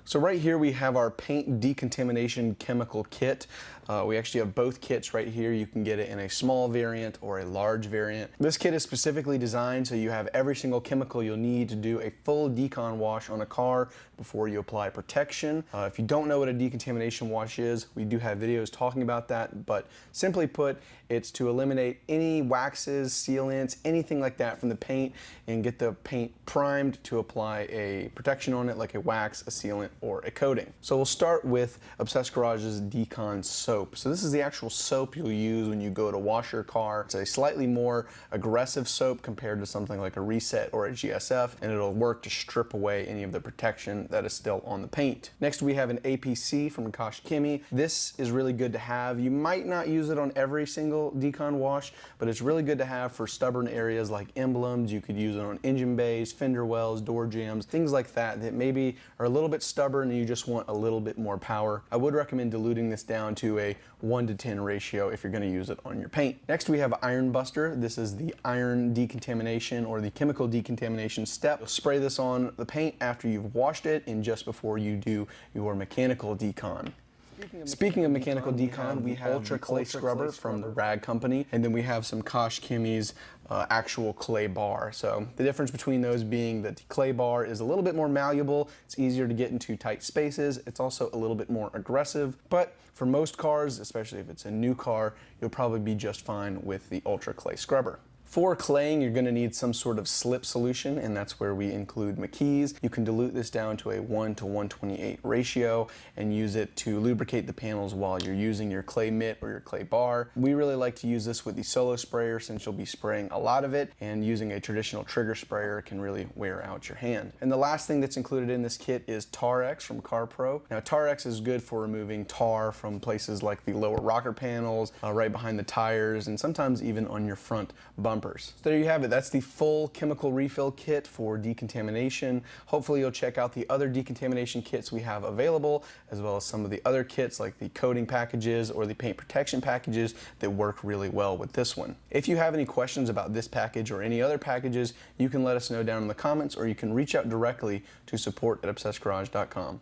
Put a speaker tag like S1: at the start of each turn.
S1: So right here we have our paint decontamination chemical kit. We actually have both kits right here. You can get it in a small variant or a large variant. This kit is specifically designed so you have every single chemical you'll need to do a full decon wash on a car before you apply protection. If you don't know what a decontamination wash is, we do have videos talking about that, but simply put, it's to eliminate any waxes, sealants, anything like that from the paint and get the paint primed to apply a protection on it like a wax, a sealant, or a coating. So we'll start with Obsessed Garage's Decon soap. So this is the actual soap you'll use when you go to wash your car. It's a slightly more aggressive soap compared to something like a Reset or a GSF, and it'll work to strip away any of the protection that is still on the paint. Next we have an APC from Kosh Chemie. This is really good to have. You might not use it on every single decon wash, but it's really good to have for stubborn areas like emblems. You could use it on engine bays, fender wells, door jambs, things like that that maybe are a little bit stubborn and you just want a little bit more power. I would recommend diluting this down to a 1:10 ratio if you're going to use it on your paint. Next we have Iron Buster. This is the iron decontamination or the chemical decontamination step. You'll spray this on the paint after you've washed it and just before you do your mechanical decon. Speaking of mechanical decon, we have Ultra Clay Scrubber from the Rag Company, and then we have some Kosh Chemie's actual clay bar. So the difference between those being that the clay bar is a little bit more malleable, it's easier to get into tight spaces, it's also a little bit more aggressive, but for most cars, especially if it's a new car, you'll probably be just fine with the Ultra Clay Scrubber. For claying, you're going to need some sort of slip solution, and that's where we include McKee's. You can dilute this down to a 1:128 ratio and use it to lubricate the panels while you're using your clay mitt or your clay bar. We really like to use this with the solo sprayer since you'll be spraying a lot of it, and using a traditional trigger sprayer can really wear out your hand. And the last thing that's included in this kit is Tarx from CarPro. Now Tarx is good for removing tar from places like the lower rocker panels, right behind the tires, and sometimes even on your front bumper. So there you have it. That's the full chemical refill kit for decontamination. Hopefully you'll check out the other decontamination kits we have available, as well as some of the other kits like the coating packages or the paint protection packages that work really well with this one. If you have any questions about this package or any other packages, you can let us know down in the comments, or you can reach out directly to support@obsessedgarage.com.